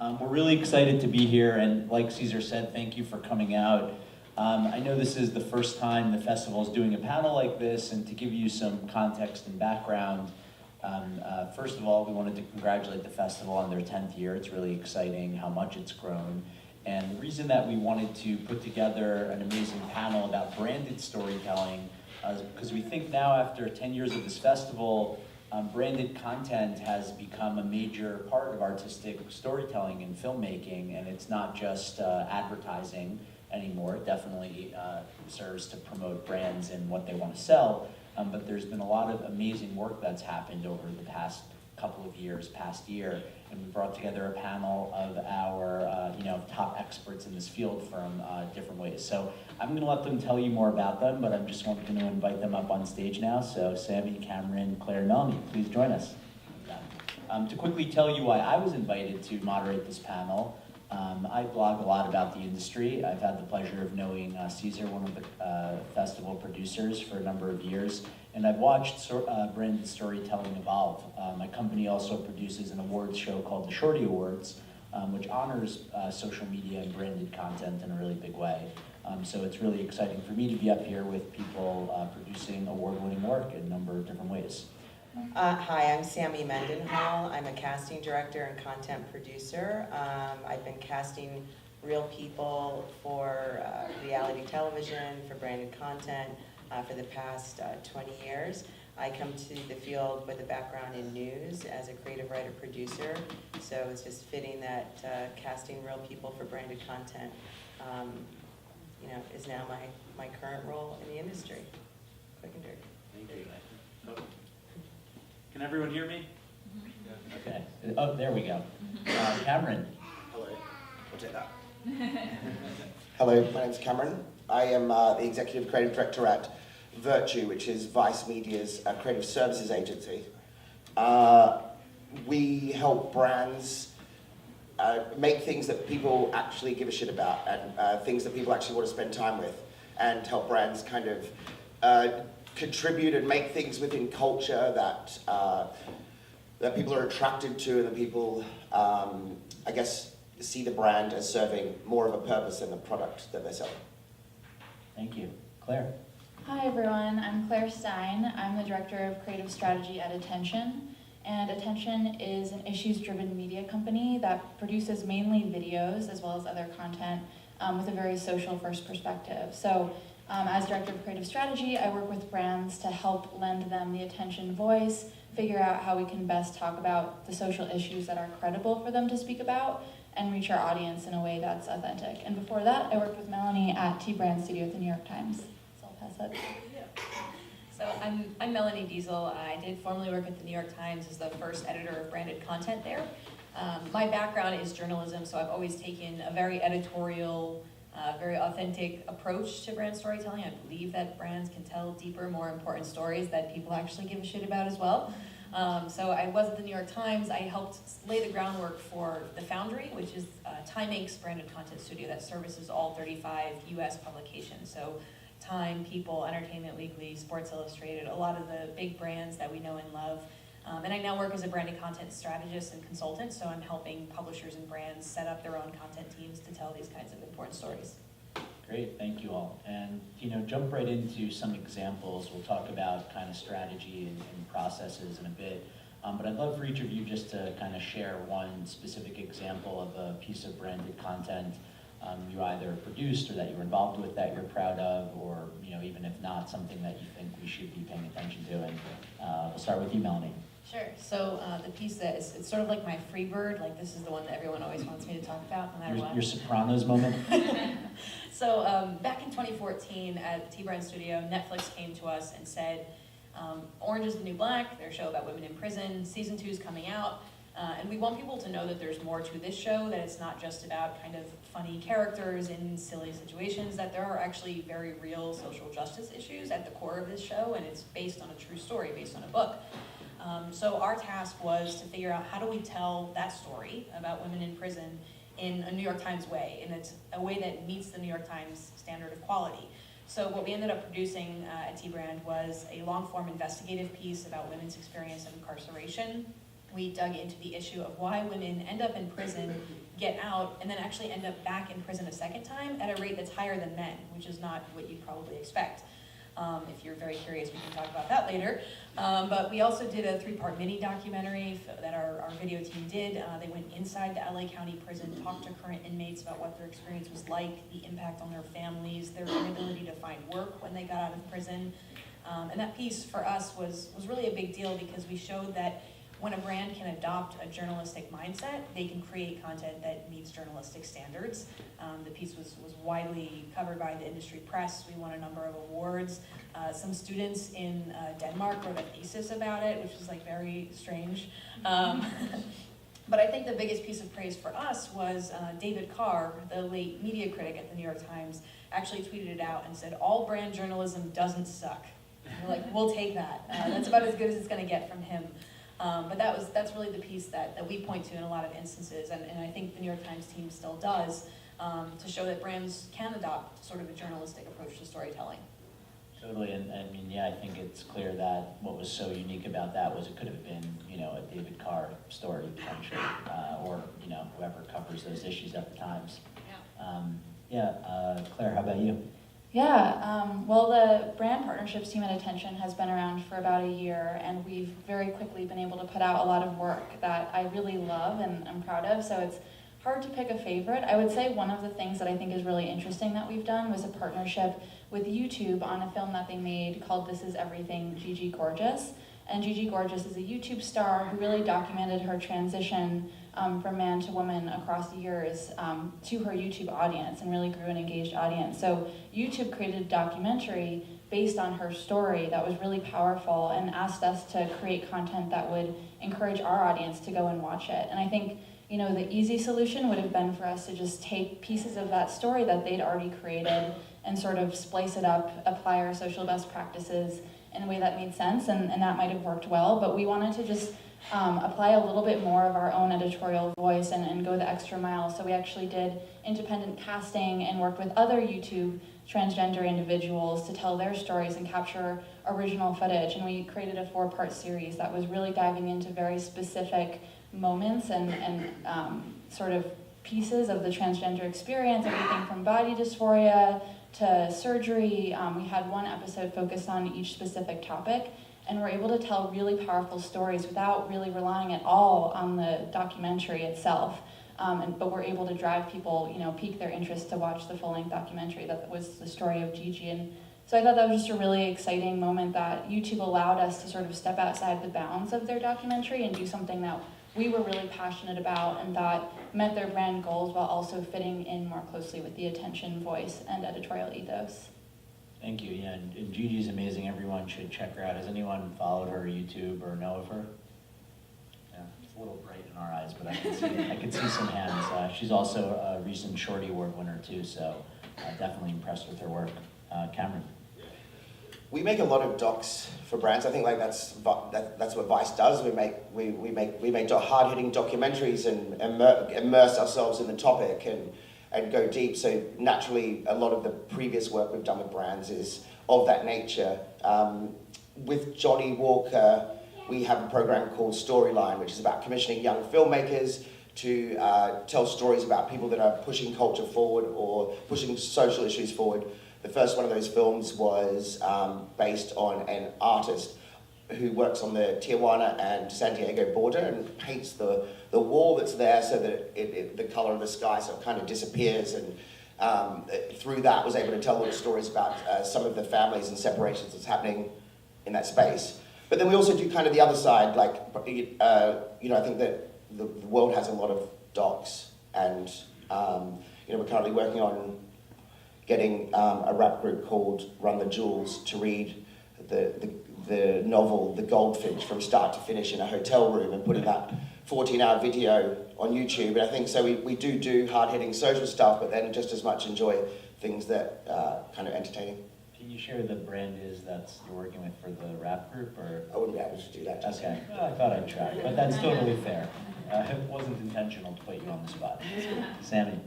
We're really excited to be here, and like Caesar said, thank you for coming out. I know this is the first time the festival is doing a panel like this, and to give you some context and background, first of all, we wanted to congratulate the festival on their 10th year. It's really exciting how much it's grown. And the reason that we wanted to put together an amazing panel about branded storytelling is because we think now, after 10 years of this festival, branded content has become a major part of artistic storytelling and filmmaking, and it's not just advertising anymore. It definitely serves to promote brands and what they want to sell, but there's been a lot of amazing work that's happened over the past couple of years, past year, and we brought together a panel of our top experts in this field from different ways. So I'm going to let them tell you more about them, but I'm just going to invite them up on stage now. So Sammi, Cameron, Claire, Melanie, please join us. To quickly tell you why I was invited to moderate this panel, I blog a lot about the industry. I've had the pleasure of knowing Caesar, one of the festival producers, for a number of years, and I've watched branded storytelling evolve. My company also produces an awards show called the Shorty Awards, which honors social media and branded content in a really big way. So it's really exciting for me to be up here with people producing award-winning work in a number of different ways. Hi, I'm Sammi Mendenhall. I'm a casting director and content producer. I've been casting real people for reality television, for branded content for the past 20 years. I come to the field with a background in news as a creative writer producer, so it's just fitting that casting real people for branded content is now my current role in the industry. Quick and dirty. Thank you. Can everyone hear me? Mm-hmm. Okay. Oh, there we go. Cameron. Hello. I'll take that. Hello, my name's Cameron. I am the Executive Creative Director at Virtue, which is Vice Media's creative services agency. We help brands make things that people actually give a shit about, and things that people actually want to spend time with, and help brands kind of contribute and make things within culture that that people are attracted to, and that people, I guess, see the brand as serving more of a purpose than the product that they're selling. Thank you. Claire. Hi everyone, I'm Claire Stein. I'm the Director of Creative Strategy at Attention. And Attention is an issues-driven media company that produces mainly videos as well as other content with a very social-first perspective. So as Director of Creative Strategy, I work with brands to help lend them the attention voice, figure out how we can best talk about the social issues that are credible for them to speak about, and reach our audience in a way that's authentic. And before that, I worked with Melanie at T-Brand Studio at the New York Times. So I'll pass that. So I'm Melanie Diesel. I did formerly work at the New York Times as the first editor of branded content there. My background is journalism, so I've always taken a very editorial, very authentic approach to brand storytelling. I believe that brands can tell deeper, more important stories that people actually give a shit about as well. So I was at the New York Times. I helped lay the groundwork for The Foundry, which is Time Inc.'s branded content studio that services all 35 US publications. So Time, People, Entertainment Weekly, Sports Illustrated, a lot of the big brands that we know and love. And I now work as a branded content strategist and consultant, so I'm helping publishers and brands set up their own content teams to tell these kinds of important stories. Great, thank you all. And jump right into some examples. We'll talk about kind of strategy and processes in a bit. But I'd love for each of you just to kind of share one specific example of a piece of branded content you either produced or that you were involved with that you're proud of, or even if not, something that you think we should be paying attention to. And we'll start with you, Melanie. Sure. So the piece that is, it's sort of like my free bird. Like, this is the one that everyone always wants me to talk about, no matter what. Your Sopranos moment. So back in 2014 at the T-Brand Studio, Netflix came to us and said, Orange is the New Black, their show about women in prison, season 2 is coming out, and we want people to know that there's more to this show, that it's not just about kind of funny characters in silly situations, that there are actually very real social justice issues at the core of this show, and it's based on a true story, based on a book. So our task was to figure out, how do we tell that story about women in prison in a New York Times way, and it's a way that meets the New York Times standard of quality. So what we ended up producing at T-Brand was a long-form investigative piece about women's experience of incarceration. we dug into the issue of why women end up in prison, get out, and then actually end up back in prison a second time at a rate that's higher than men, which is not what you'd probably expect. If you're very curious, we can talk about that later. But we also did a 3-part mini documentary that our video team did. They went inside the LA County prison, talked to current inmates about what their experience was like, the impact on their families, their inability to find work when they got out of prison. And that piece for us was really a big deal because we showed that when a brand can adopt a journalistic mindset, they can create content that meets journalistic standards. The piece was widely covered by the industry press. We won a number of awards. Some students in Denmark wrote a thesis about it, which was like very strange. But I think the biggest piece of praise for us was David Carr, the late media critic at the New York Times, actually tweeted it out and said, "All brand journalism doesn't suck." And we're like, we'll take that. That's about as good as it's going to get from him. But that's really the piece that we point to in a lot of instances, and I think the New York Times team still does, to show that brands can adopt sort of a journalistic approach to storytelling. Totally, and I mean, yeah, I think it's clear that what was so unique about that was it could have been, you know, a David Carr story, potentially, or, you know, whoever covers those issues at the Times. Claire, how about you? Yeah, well, the brand partnerships team at Attention has been around for about a year, and we've very quickly been able to put out a lot of work that I really love and I'm proud of, so it's hard to pick a favorite. I would say one of the things that I think is really interesting that we've done was a partnership with YouTube on a film that they made called This Is Everything, Gigi Gorgeous. And Gigi Gorgeous is a YouTube star who really documented her transition from man to woman across the years to her YouTube audience and really grew an engaged audience. So YouTube created a documentary based on her story that was really powerful and asked us to create content that would encourage our audience to go and watch it. And I think, you know, the easy solution would have been for us to just take pieces of that story that they'd already created and sort of splice it up, apply our social best practices in a way that made sense, and that might have worked well, but we wanted to just apply a little bit more of our own editorial voice and go the extra mile. So we actually did independent casting and worked with other YouTube transgender individuals to tell their stories and capture original footage, and we created a 4-part series that was really diving into very specific moments and sort of pieces of the transgender experience, everything from body dysphoria to surgery. We had one episode focused on each specific topic, and we're able to tell really powerful stories without really relying at all on the documentary itself. But we're able to drive people, you know, pique their interest to watch the full-length documentary that was the story of Gigi. And so I thought that was just a really exciting moment that YouTube allowed us to sort of step outside the bounds of their documentary and do something that we were really passionate about and thought met their brand goals while also fitting in more closely with the Attention voice and editorial ethos. Thank you. Yeah, and Gigi's amazing. Everyone should check her out. Has anyone followed her YouTube or know of her? Yeah, it's a little bright in our eyes, but I can see some hands. She's also a recent Shorty Award winner too, so definitely impressed with her work. Cameron. We make a lot of docs for brands. I think like that's what Vice does. We make hard-hitting documentaries and immerse ourselves in the topic and go deep. So naturally, a lot of the previous work we've done with brands is of that nature. With Johnny Walker, we have a program called Storyline, which is about commissioning young filmmakers to tell stories about people that are pushing culture forward or pushing social issues forward. The first one of those films was based on an artist who works on the Tijuana and San Diego border and paints the wall that's there so that the color of the sky sort of kind of disappears, and through that was able to tell little stories about some of the families and separations that's happening in that space. But then we also do kind of the other side, like, you know, I think that the world has a lot of docs, and you know, we're currently working on getting a rap group called Run the Jewels to read the novel The Goldfinch from start to finish in a hotel room and putting that 14-hour video on YouTube. And I think so we do hard-hitting social stuff, but then just as much enjoy things that are kind of entertaining. Can you share who the brand is that's you're working with for the rap group, or? I wouldn't be able to do that. Okay, well, I thought I'd try, but that's totally fair. It wasn't intentional to put you on the spot. Sammi.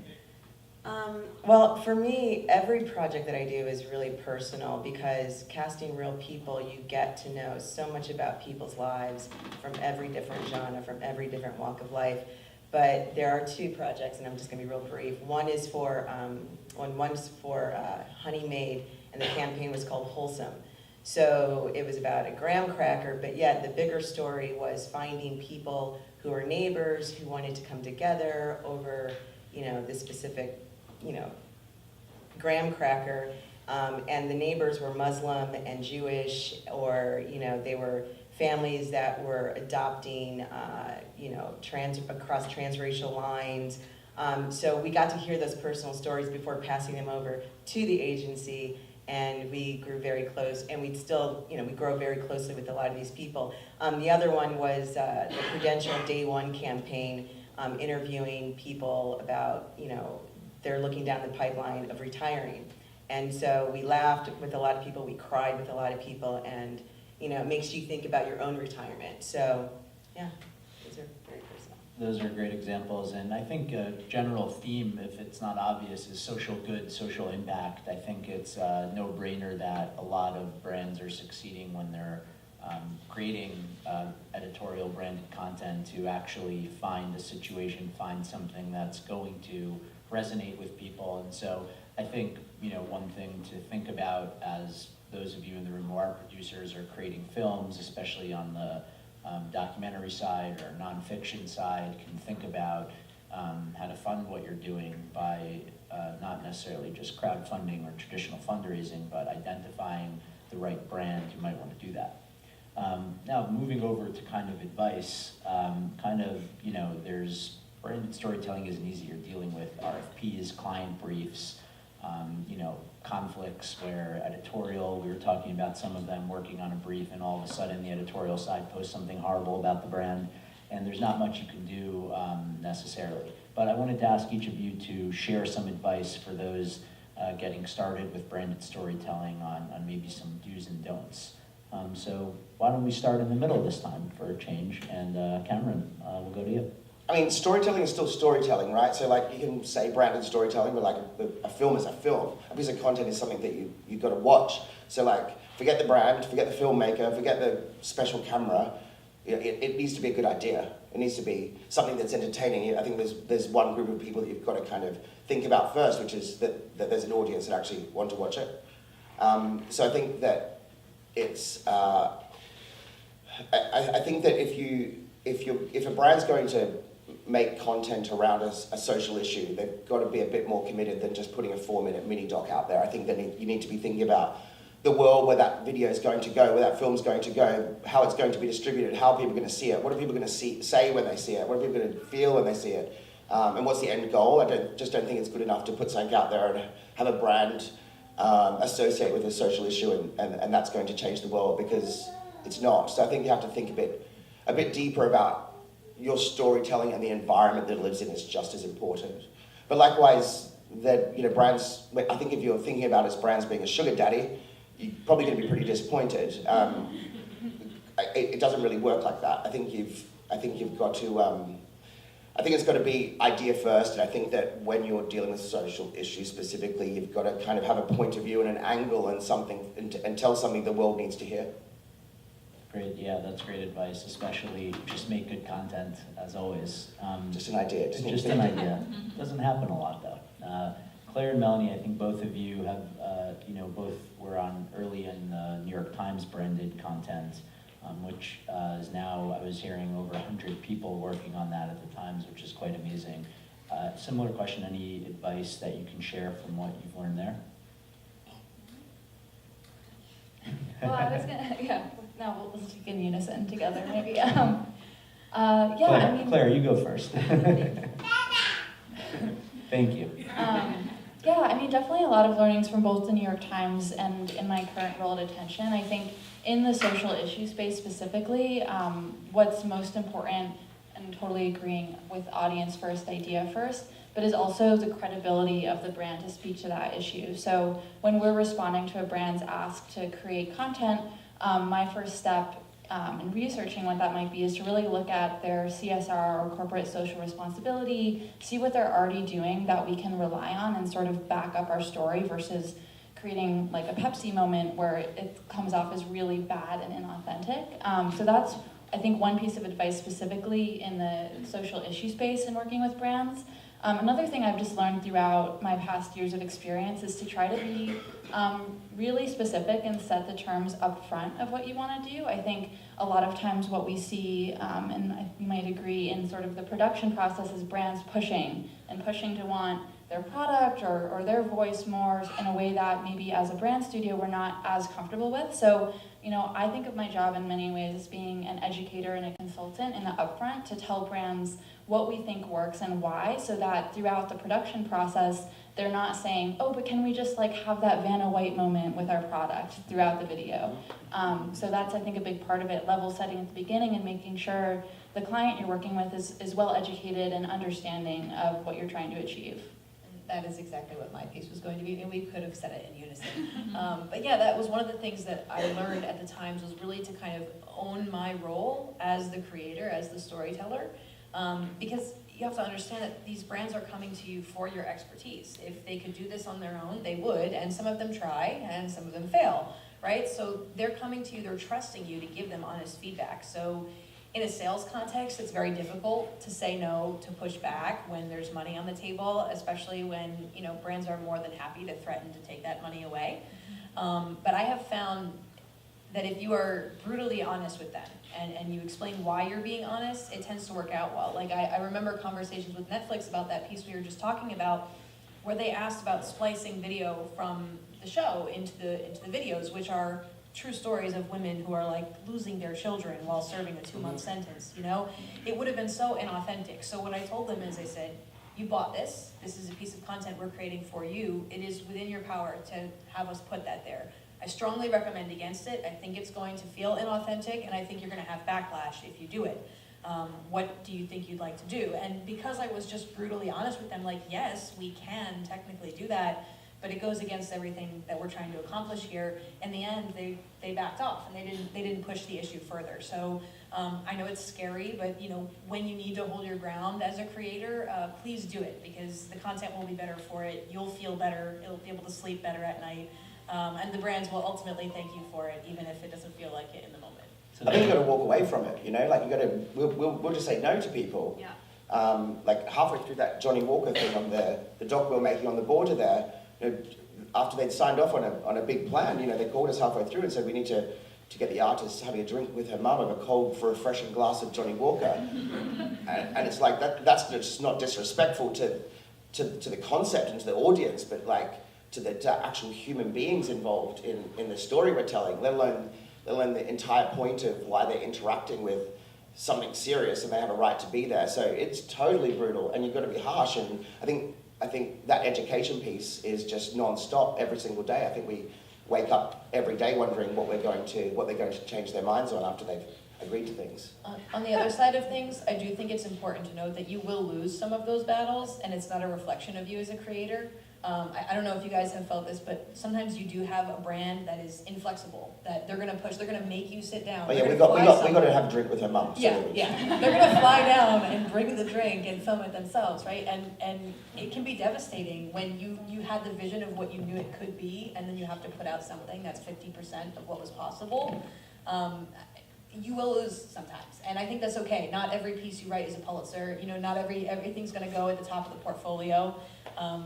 Well, for me, every project that I do is really personal because casting real people, you get to know so much about people's lives from every different genre, from every different walk of life. But there are two projects, and I'm just going to be real brief. One's for Honey Maid, and the campaign was called Wholesome. So it was about a graham cracker, but yet the bigger story was finding people who were neighbors who wanted to come together over, this specific, graham cracker, and the neighbors were Muslim and Jewish, or they were families that were adopting, across transracial lines. So we got to hear those personal stories before passing them over to the agency, and we grew very close, and we still, we grow very closely with a lot of these people. The other one was the Prudential Day One campaign, interviewing people about, they're looking down the pipeline of retiring. And so we laughed with a lot of people, we cried with a lot of people, and it makes you think about your own retirement. So, yeah, those are very personal. Those are great examples, and I think a general theme, if it's not obvious, is social good, social impact. I think it's a no-brainer that a lot of brands are succeeding when they're creating editorial branded content to actually find a situation, find something that's going to resonate with people. And so I think, one thing to think about as those of you in the room who are producers or creating films, especially on the documentary side or nonfiction side, can think about how to fund what you're doing by not necessarily just crowdfunding or traditional fundraising, but identifying the right brand who might want to do that. Now, moving over to kind of advice, there's branded storytelling isn't easy. You're dealing with RFPs, client briefs, conflicts where editorial, we were talking about some of them working on a brief and all of a sudden the editorial side posts something horrible about the brand, and there's not much you can do necessarily. But I wanted to ask each of you to share some advice for those getting started with branded storytelling on maybe some do's and don'ts. So why don't we start in the middle this time for a change, and Cameron, we'll go to you. I mean, storytelling is still storytelling, right? So like you can say branded storytelling, but like a film is a film. A piece of content is something that you've got to watch. So like, forget the brand, forget the filmmaker, forget the special camera. It needs to be a good idea. It needs to be something that's entertaining. I think there's one group of people that you've got to kind of think about first, which is that there's an audience that actually want to watch it. So I think that it's, I think that if a brand's going to make content around a social issue, they've got to be a bit more committed than just putting a 4-minute mini doc out there. I think that you need to be thinking about the world where that video is going to go, where that film's going to go, how it's going to be distributed, how people are going to see it, what are people going to say when they see it, what are people going to feel when they see it, and what's the end goal. I don't think it's good enough to put something out there and have a brand associate with a social issue and that's going to change the world, because it's not. So I think you have to think a bit deeper about your storytelling, and the environment that it lives in is just as important. But likewise, that brands, I think if you're thinking about it as brands being a sugar daddy, you're probably going to be pretty disappointed. It doesn't really work like that. I think you've got to. I think it's got to be idea first, and I think that when you're dealing with social issues specifically, you've got to kind of have a point of view and an angle and something, and tell something the world needs to hear. Great, yeah, that's great advice, especially just make good content, as always. Just an idea. Just an idea. Doesn't happen a lot, though. Claire and Melanie, I think both of you have, both were on early in New York Times branded content, which is now, I was hearing, over 100 people working on that at the Times, which is quite amazing. Similar question, any advice that you can share from what you've learned there? Well, I was gonna, no, we'll speak in unison together, maybe. Claire, you go first. Thank you. Definitely a lot of learnings from both the New York Times and in my current role at Attention. I think in the social issue space specifically, what's most important, and totally agreeing with audience first, idea first, but is also the credibility of the brand to speak to that issue. So when we're responding to a brand's ask to create content, my first step and researching what that might be is to really look at their CSR or corporate social responsibility, see what they're already doing that we can rely on and sort of back up our story versus creating like a Pepsi moment where it comes off as really bad and inauthentic. So that's, I think, one piece of advice specifically in the social issue space and working with brands. Another thing I've just learned throughout my past years of experience is to try to be really specific and set the terms up front of what you want to do. I think a lot of times what we see, and you might agree, in sort of the production process is brands pushing to want their product or their voice more in a way that maybe as a brand studio we're not as comfortable with. So, you know, I think of my job in many ways as being an educator and a consultant in the upfront to tell brands what we think works and why, so that throughout the production process they're not saying, oh, but can we just like have that Vanna White moment with our product throughout the video. So that's, I think, a big part of it, level setting at the beginning and making sure the client you're working with is well educated and understanding of what you're trying to achieve. That is exactly what my piece was going to be, and we could have said it in unison. But yeah, that was one of the things that I learned at the times, was really to kind of own my role as the creator, as the storyteller, because you have to understand that these brands are coming to you for your expertise. If they could do this on their own, they would, and some of them try, and some of them fail, right? So they're coming to you, they're trusting you to give them honest feedback. So in a sales context, it's very difficult to say no, to push back when there's money on the table, especially when, you know, brands are more than happy to threaten to take that money away. But I have found that if you are brutally honest with them and you explain why you're being honest, it tends to work out well. Like I remember conversations with Netflix about that piece we were just talking about, where they asked about splicing video from the show into the videos, which are true stories of women who are like losing their children while serving a 2-month sentence, you know? It would have been so inauthentic. So what I told them is, I said, you bought this is a piece of content we're creating for you. It is within your power to have us put that there. I strongly recommend against it. I think it's going to feel inauthentic, and I think you're gonna have backlash if you do it. What do you think you'd like to do? And because I was just brutally honest with them, like, yes, we can technically do that, but it goes against everything that we're trying to accomplish here. In the end, they backed off, and they didn't push the issue further. So I know it's scary, but you know, when you need to hold your ground as a creator, please do it, because the content will be better for it. You'll feel better. You'll be able to sleep better at night, and the brands will ultimately thank you for it, even if it doesn't feel like it in the moment. I think you got to walk away from it. You know, like you got to. We'll just say no to people. Yeah. Like halfway through that Johnny Walker thing on the doc we were making on the border there. You know, after they'd signed off on a big plan, you know, they called us halfway through and said we need to get the artist having a drink with her mum of a cold, refreshing glass of Johnny Walker, and it's like that's just not disrespectful to the concept and to the audience, but like to the actual human beings involved in the story we're telling, let alone the entire point of why they're interacting with something serious and they have a right to be there. So it's totally brutal, and you've got to be harsh. And I think that education piece is just non-stop every single day. I think we wake up every day wondering what they're going to change their minds on after they've agreed to things. On the other side of things, I do think it's important to note that you will lose some of those battles, and it's not a reflection of you as a creator. I don't know if you guys have felt this, but sometimes you do have a brand that is inflexible, that they're going to push, they're going to make you sit down. Oh yeah, we got to have a drink with her mum. Yeah. They're going to fly down and bring the drink and film it themselves, right? And it can be devastating when you had the vision of what you knew it could be, and then you have to put out something that's 50% of what was possible. You will lose sometimes, and I think that's okay. Not every piece you write is a Pulitzer. You know, not everything's going to go at the top of the portfolio.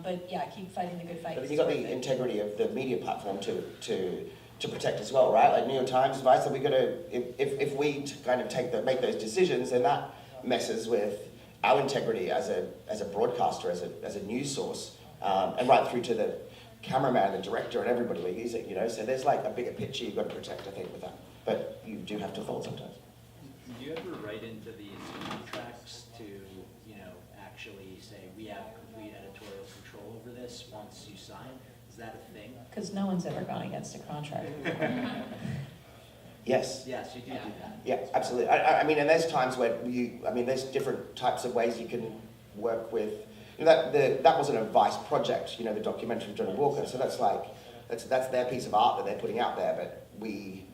But yeah, keep fighting the good fight. But you've got the integrity of the media platform to protect as well, right? Like New York Times advice that we got to, if we kind of make those decisions, then that messes with our integrity as a broadcaster, as a news source, and right through to the cameraman, the director, and everybody we're using. You know, so there's like a bigger picture you've got to protect, I think, with that. But you do have to fold sometimes. Do you ever write into these contracts to, you know, actually say we have complete editorial control over this once you sign? Is that a thing? Because no one's ever gone against a contract. Yes. Yes, you do that. Yeah, absolutely. I mean, and there's times where there's different types of ways you can work with. You know, that wasn't a Vice project, you know, the documentary of Johnny Walker. So that's their piece of art that they're putting out there. But we,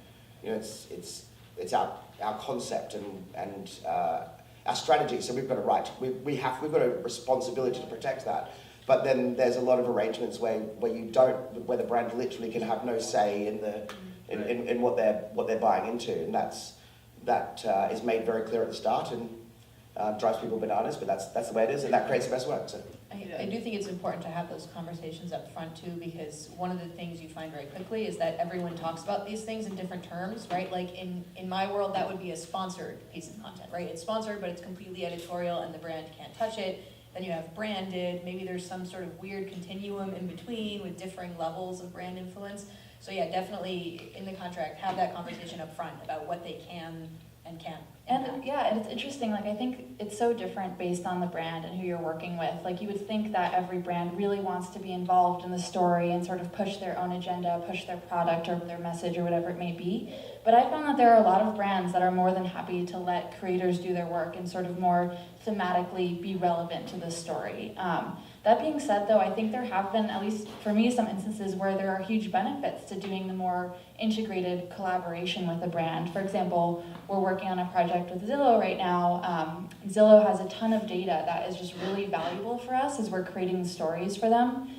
you know, it's our our concept and our strategy. So we've got a right. We've got a responsibility to protect that. But then there's a lot of arrangements where the brand literally can have no say in what they're buying into, and that is made very clear at the start and drives people bananas. But that's the way it is, and that creates the best work. So. I do think it's important to have those conversations up front too, because one of the things you find very quickly is that everyone talks about these things in different terms, right? Like in my world, that would be a sponsored piece of content, right? It's sponsored, but it's completely editorial and the brand can't touch it. Then you have branded, maybe there's some sort of weird continuum in between with differing levels of brand influence. So yeah, definitely in the contract, have that conversation up front about what they can and can't. And yeah, and it's interesting, like I think it's so different based on the brand and who you're working with. Like you would think that every brand really wants to be involved in the story and sort of push their own agenda, push their product or their message or whatever it may be. But I found that there are a lot of brands that are more than happy to let creators do their work and sort of more thematically be relevant to the story. That being said, though, I think there have been, at least for me, some instances where there are huge benefits to doing the more integrated collaboration with a brand. For example, we're working on a project with Zillow right now. Zillow has a ton of data that is just really valuable for us as we're creating stories for them.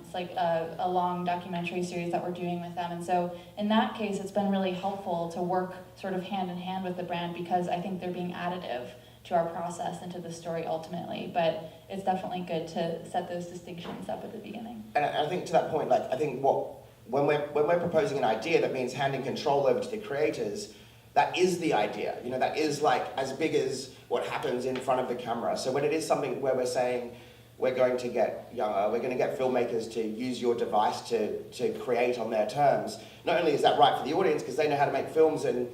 It's like a long documentary series that we're doing with them. And so in that case, it's been really helpful to work sort of hand in hand with the brand because I think they're being additive to our process and to the story ultimately. But it's definitely good to set those distinctions up at the beginning. And I think to that point, like I think when we're proposing an idea that means handing control over to the creators, that is the idea. You know, that is like as big as what happens in front of the camera. So when it is something where we're saying we're going to get filmmakers to use your device to create on their terms, not only is that right for the audience because they know how to make films and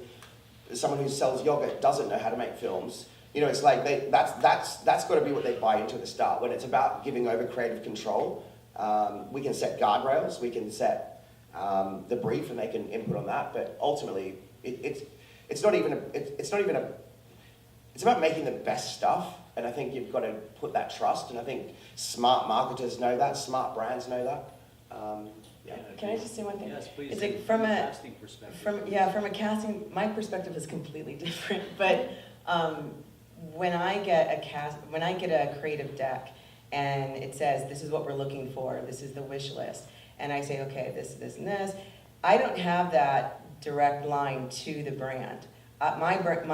someone who sells yogurt doesn't know how to make films. You know, it's like that's got to be what they buy into at the start. When it's about giving over creative control, we can set guardrails, we can set the brief, and they can input on that. But ultimately, it's about making the best stuff. And I think you've got to put that trust. And I think smart marketers know that, smart brands know that. Yeah. Can I just say one thing? Yes, please. It's like from a casting perspective. from a casting, my perspective is completely different. But when I get a creative deck and it says this is what we're looking for, this is the wish list, and I say okay, this, and this, I don't have that direct line to the brand. My direct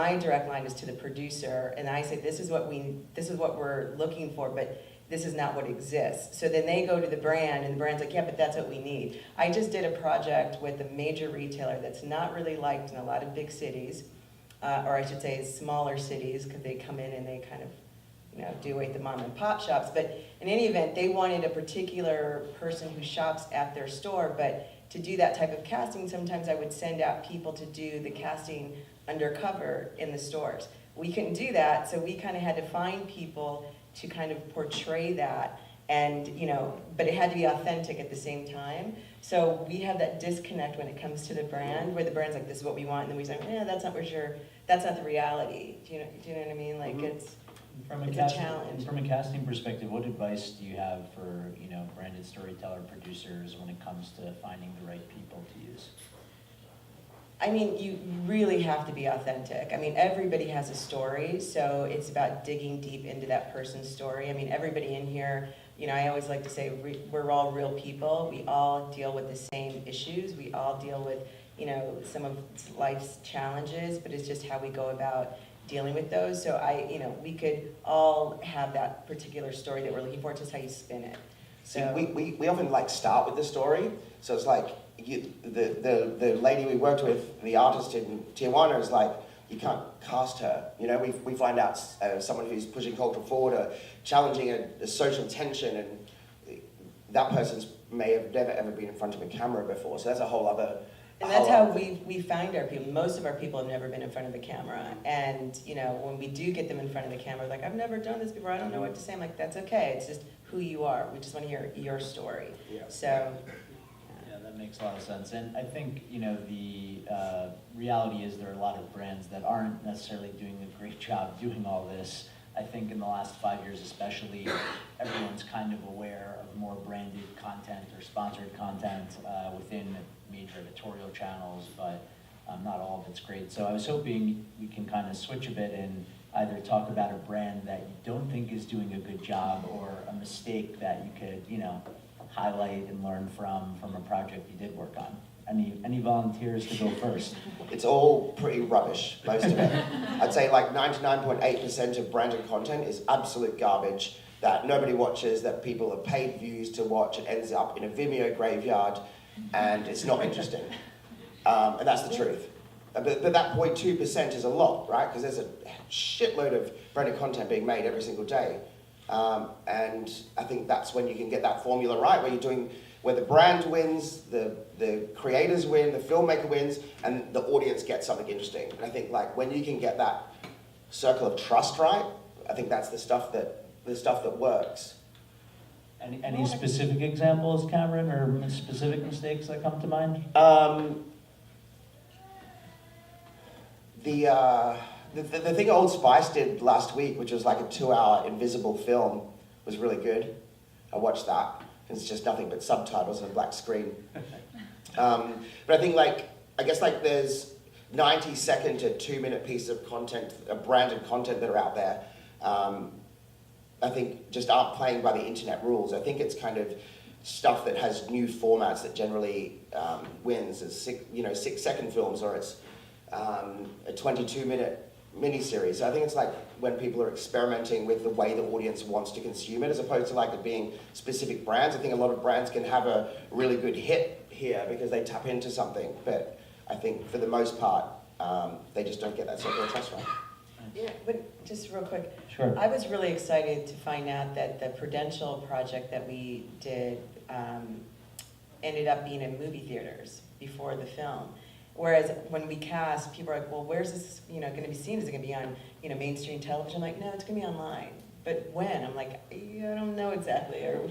line is to the producer, and I say this is what we're looking for, but this is not what exists. So then they go to the brand, and the brand's like, yeah, but that's what we need. I just did a project with a major retailer that's not really liked in a lot of big cities, or I should say smaller cities, because they come in and they kind of, you know, do away with the mom and pop shops. But in any event, they wanted a particular person who shops at their store, but to do that type of casting, sometimes I would send out people to do the casting undercover in the stores. We couldn't do that, so we kind of had to find people to kind of portray that, and you know, but it had to be authentic at the same time. So we have that disconnect when it comes to the brand, where the brand's like, this is what we want, and then we say, yeah, that's not the reality. Do you know what I mean? Like it's a challenge. From a casting perspective, what advice do you have for, you know, branded storyteller producers when it comes to finding the right people to use? I mean, you really have to be authentic. I mean, everybody has a story, so it's about digging deep into that person's story. I mean, everybody in here, you know, I always like to say we're all real people. We all deal with the same issues. We all deal with, you know, some of life's challenges, but it's just how we go about dealing with those. So we could all have that particular story that we're looking for. It's just how you spin it. So we often like start with the story. So it's like the lady we worked with, the artist in Tijuana, is like, you can't cast her. You know, we find out someone who's pushing culture forward or challenging a social tension, and that person may have never ever been in front of a camera before. So that's a whole other. And that's how we find our people. Most of our people have never been in front of a camera. And, you know, when we do get them in front of the camera, like, I've never done this before, I don't know what to say. I'm like, that's okay. It's just who you are. We just want to hear your story. Yeah. So. Yeah, that makes a lot of sense. And I think, you know, the reality is there are a lot of brands that aren't necessarily doing a great job doing all this. I think in the last 5 years especially, everyone's kind of aware of more branded content or sponsored content within major editorial channels, but not all of it's great. So I was hoping we can kind of switch a bit and either talk about a brand that you don't think is doing a good job, or a mistake that you could, highlight and learn from a project you did work on. Any volunteers to go first? It's all pretty rubbish, most of it. I'd say like 99.8% of branded content is absolute garbage that nobody watches, that people have paid views to watch. It ends up in a Vimeo graveyard, and it's not interesting. And that's the truth. But that 0.2% is a lot, right? Because there's a shitload of branded content being made every single day. And I think that's when you can get that formula right, where the brand wins, the creators win, the filmmaker wins, and the audience gets something interesting. And I think like when you can get that circle of trust right, I think that's the stuff that works. Any specific examples, Cameron, or specific mistakes that come to mind? The thing Old Spice did last week, which was like a 2-hour invisible film, was really good. I watched that. It's just nothing but subtitles and a black screen. But I think I guess there's 90-second to 2-minute pieces of content, branded content that are out there. I think just aren't playing by the internet rules. I think it's kind of stuff that has new formats that generally wins. It's 6-second films, or it's a 22-minute miniseries. So I think it's like when people are experimenting with the way the audience wants to consume it, as opposed to it being specific brands. I think a lot of brands can have a really good hit here because they tap into something, but I think for the most part, they just don't get that circle of trust right. Yeah, but just real quick. Sure. I was really excited to find out that the Prudential project that we did ended up being in movie theaters before the film. Whereas when we cast, people are like, well, where's this going to be seen? Is it going to be on mainstream television? I'm like, no, it's going to be online. But when? I'm like, I don't know exactly. Or,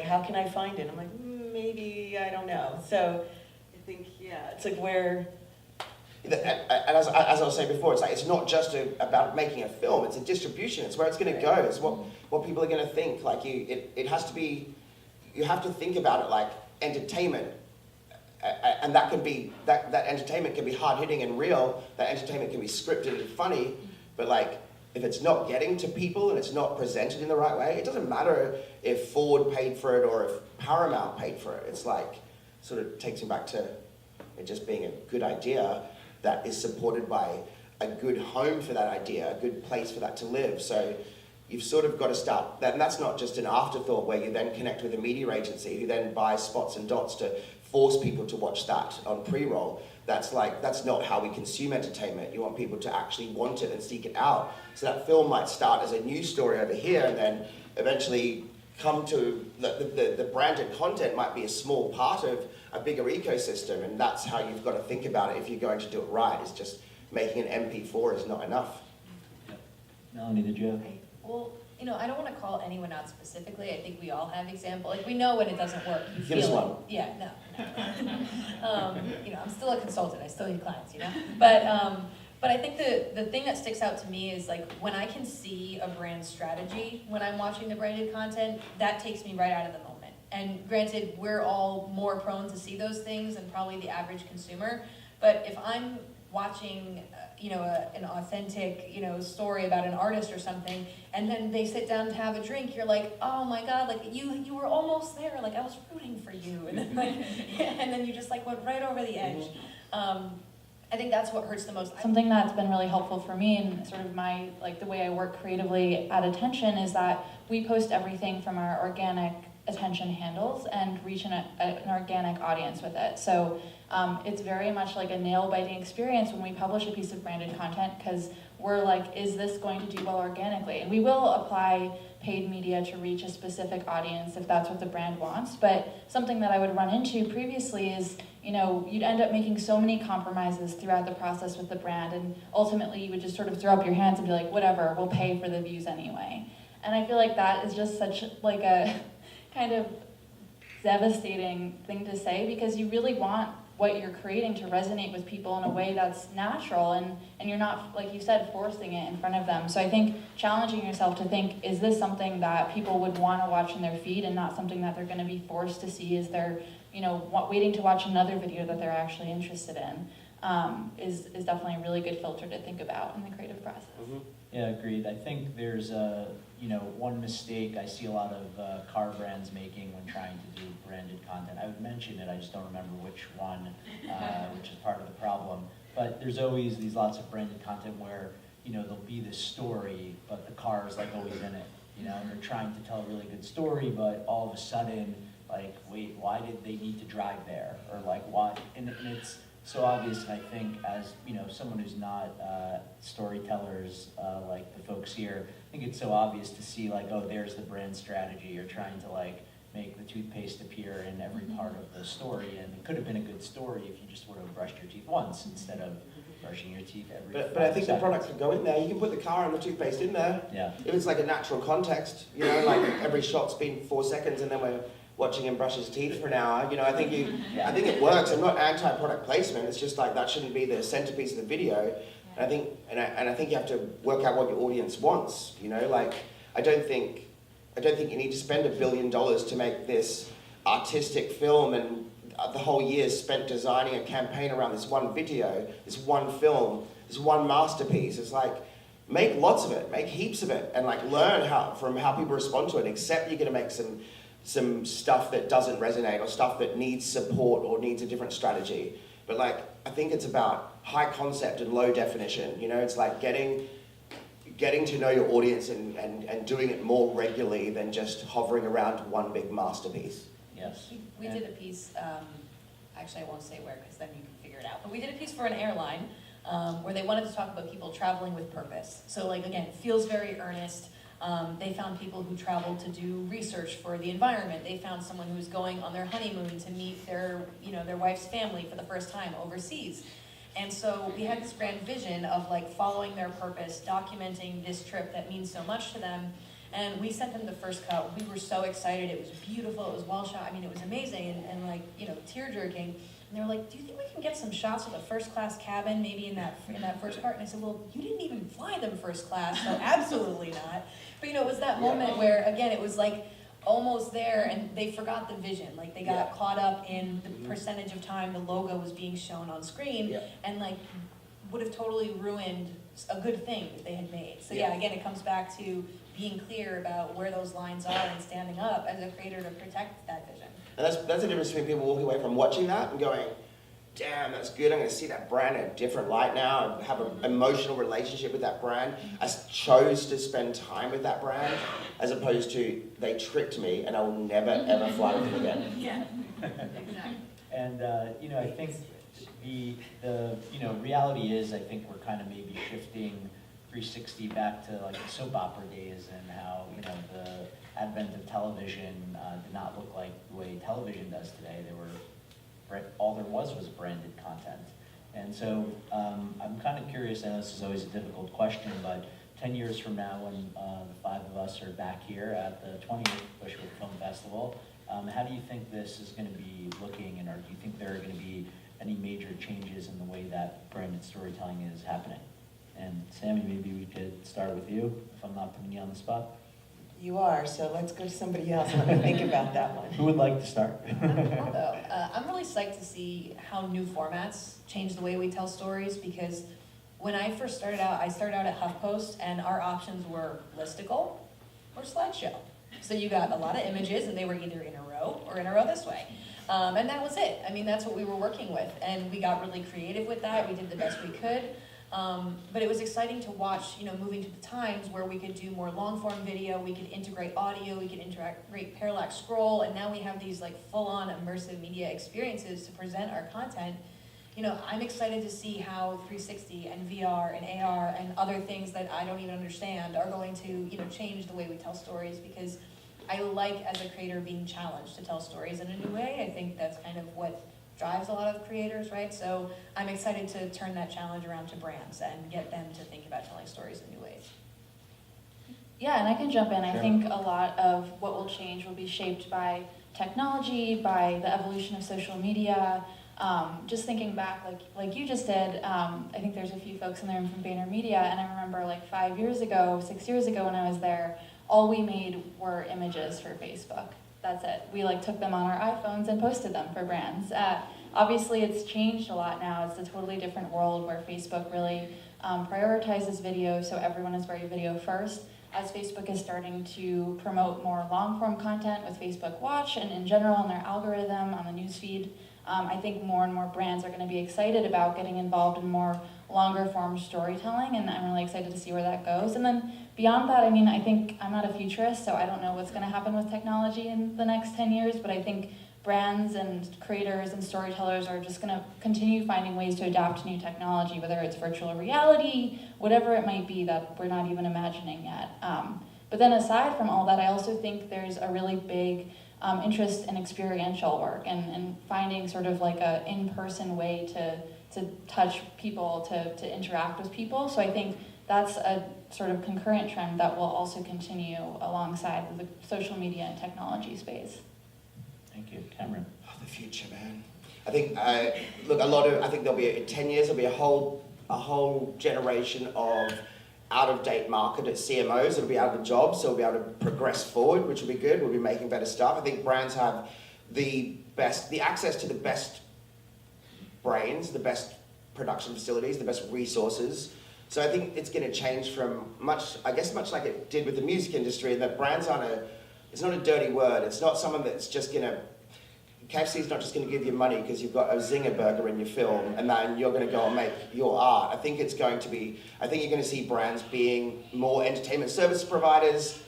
how can I find it? I'm like, maybe, I don't know. So I think, it's like where... And as I was saying before, it's not just about making a film, it's a distribution, it's where it's going to go, it's what people are going to think. It has to be, you have to think about it like entertainment. And that entertainment can be hard-hitting and real, that entertainment can be scripted and funny, but if it's not getting to people and it's not presented in the right way, it doesn't matter if Ford paid for it or if Paramount paid for it. It's sort of takes me back to it just being a good idea that is supported by a good home for that idea, a good place for that to live. So you've sort of got to start that, and that's not just an afterthought where you then connect with a media agency who then buys spots and dots to force people to watch that on pre-roll. That's not how we consume entertainment. You want people to actually want it and seek it out. So that film might start as a news story over here and then eventually come to the branded content might be a small part of a bigger ecosystem, and that's how you've got to think about it if you're going to do it right. It's just making an MP4 is not enough. Yep. Melanie, did you have? Well, I don't want to call anyone out specifically. I think we all have examples. We know when it doesn't work. You Give us feel one. it. Yeah, no. I'm still a consultant. I still need clients, But I think the thing that sticks out to me is when I can see a brand strategy when I'm watching the branded content, that takes me right out of the moment. And granted, we're all more prone to see those things than probably the average consumer. But if I'm watching, an authentic, story about an artist or something, and then they sit down to have a drink, you're like, oh my God, you were almost there, I was rooting for you, and then and then you just went right over the edge. I think that's what hurts the most. Something that's been really helpful for me and sort of my, the way I work creatively at Attention is that we post everything from our organic Attention handles and reach an organic audience with it. So it's very much like a nail-biting experience when we publish a piece of branded content, because we're is this going to do well organically? And we will apply paid media to reach a specific audience if that's what the brand wants. But something that I would run into previously is, you'd end up making so many compromises throughout the process with the brand, and ultimately you would just sort of throw up your hands and be like, whatever, we'll pay for the views anyway. And I feel like that is just such a kind of devastating thing to say, because you really want what you're creating to resonate with people in a way that's natural, and you're not, like you said, forcing it in front of them. So I think challenging yourself to think, is this something that people would want to watch in their feed and not something that they're going to be forced to see as they're, waiting to watch another video that they're actually interested in. is definitely a really good filter to think about in the creative process. Yeah, agreed. I think there's one mistake I see a lot of car brands making when trying to do branded content. I would mention it, I just don't remember which one, which is part of the problem. But there's always these lots of branded content where, there'll be this story, but the car is like always in it. And they're trying to tell a really good story, but all of a sudden, like, wait, why did they need to drive there? Or like, why? And it's so obvious, and I think as, someone who's not storytellers like the folks here, I think it's so obvious to see like, oh, there's the brand strategy. You're trying to like make the toothpaste appear in every part of the story, and it could have been a good story if you just would have brushed your teeth once instead of brushing your teeth every But I think the 5 products could go in there. You can put the car and the toothpaste in there. Yeah. If it's like a natural context, like every shot's been 4 seconds and then we're watching him brush his teeth for an hour. I think it works. I'm not anti-product placement. It's just like that shouldn't be the centerpiece of the video. And I think you have to work out what your audience wants. Like I don't think you need to spend $1 billion to make this artistic film and the whole year spent designing a campaign around this one video, this one film, this one masterpiece. It's like, make lots of it, make heaps of it, and like learn from how people respond to it, except you're gonna make some stuff that doesn't resonate or stuff that needs support or needs a different strategy. But like, I think it's about high concept and low definition. It's like getting to know your audience and doing it more regularly than just hovering around one big masterpiece. Yes. We did a piece, actually I won't say where because then you can figure it out, but we did a piece for an airline where they wanted to talk about people traveling with purpose. So like, again, feels very earnest. They found people who traveled to do research for the environment. They found someone who was going on their honeymoon to meet their wife's family for the first time overseas. And so we had this grand vision of like following their purpose, documenting this trip that means so much to them. And we sent them the first cut. We were so excited. It was beautiful. It was well shot. I mean, it was amazing and like, tear-jerking. And they were like, do you think we can get some shots of a first-class cabin maybe in that first part? And I said, well, you didn't even fly them first class, so absolutely not. But it was that moment where, again, it was like almost there and they forgot the vision. Like they got caught up in the percentage of time the logo was being shown on screen and like would have totally ruined a good thing that they had made. So again, it comes back to being clear about where those lines are and standing up as a creator to protect that vision. And that's the difference between people walking away from watching that and going, damn, that's good. I'm going to see that brand in a different light now and have an emotional relationship with that brand. I chose to spend time with that brand as opposed to they tricked me and I will never, ever fly with them again. Yeah, exactly. And, I think the reality is, I think we're kind of maybe shifting 360 back to like the soap opera days and how, the advent of television did not look like the way television does today. All there was branded content. And so I'm kind of curious, I know this is always a difficult question, but 10 years from now when the 5 of us are back here at the 20th Bushwick Film Festival, how do you think this is going to be looking, and do you think there are going to be any major changes in the way that branded storytelling is happening? And Sammi, maybe we could start with you, if I'm not putting you on the spot. You are, so let's go to somebody else. Let me think about that one. Who would like to start? I'm really psyched to see how new formats change the way we tell stories, because when I first started out, I started out at HuffPost and our options were listicle or slideshow. So you got a lot of images and they were either in a row or in a row this way. And that was it. I mean, that's what we were working with. And we got really creative with that. We did the best we could. But it was exciting to watch, moving to the times where we could do more long-form video, we could integrate audio, we could integrate parallax scroll, and now we have these like full-on immersive media experiences to present our content. I'm excited to see how 360 and VR and AR and other things that I don't even understand are going to, change the way we tell stories, because I like, as a creator, being challenged to tell stories in a new way. I think that's kind of what drives a lot of creators, right? So I'm excited to turn that challenge around to brands and get them to think about telling stories in new ways. Yeah, and I can jump in. Sure. I think a lot of what will change will be shaped by technology, by the evolution of social media. Just thinking back, like you just did, I think there's a few folks in there from VaynerMedia, and I remember like 5 years ago, 6 years ago when I was there, all we made were images for Facebook. That's it. We took them on our iPhones and posted them for brands. obviously it's changed a lot now. It's a totally different world where Facebook really prioritizes video, so everyone is very video first. As Facebook is starting to promote more long-form content with Facebook Watch and in general in their algorithm on the newsfeed, I think more and more brands are going to be excited about getting involved in more longer-form storytelling, and I'm really excited to see where that goes. And then beyond that, I mean, I think I'm not a futurist, so I don't know what's going to happen with technology in the next 10 years, but I think brands and creators and storytellers are just going to continue finding ways to adapt to new technology, whether it's virtual reality, whatever it might be that we're not even imagining yet. But then aside from all that, I also think there's a really big interest in experiential work and finding sort of like a in-person way to touch people, to interact with people. So I think that's a sort of concurrent trend that will also continue alongside the social media and technology space. Thank you. Cameron? Oh, the future, man. I think, look, I think there'll be, in 10 years, there'll be a whole generation of out-of-date marketed CMOs that'll be out of jobs, so we'll be able to progress forward, which will be good. We'll be making better stuff. I think brands have the access to the best brains, the best production facilities, the best resources. So I think it's going to change from much like it did with the music industry, that brands it's not a dirty word. It's not someone that's just going to, KFC's not just going to give you money because you've got a zinger burger in your film and then you're going to go and make your art. I think you're going to see brands being more entertainment service providers,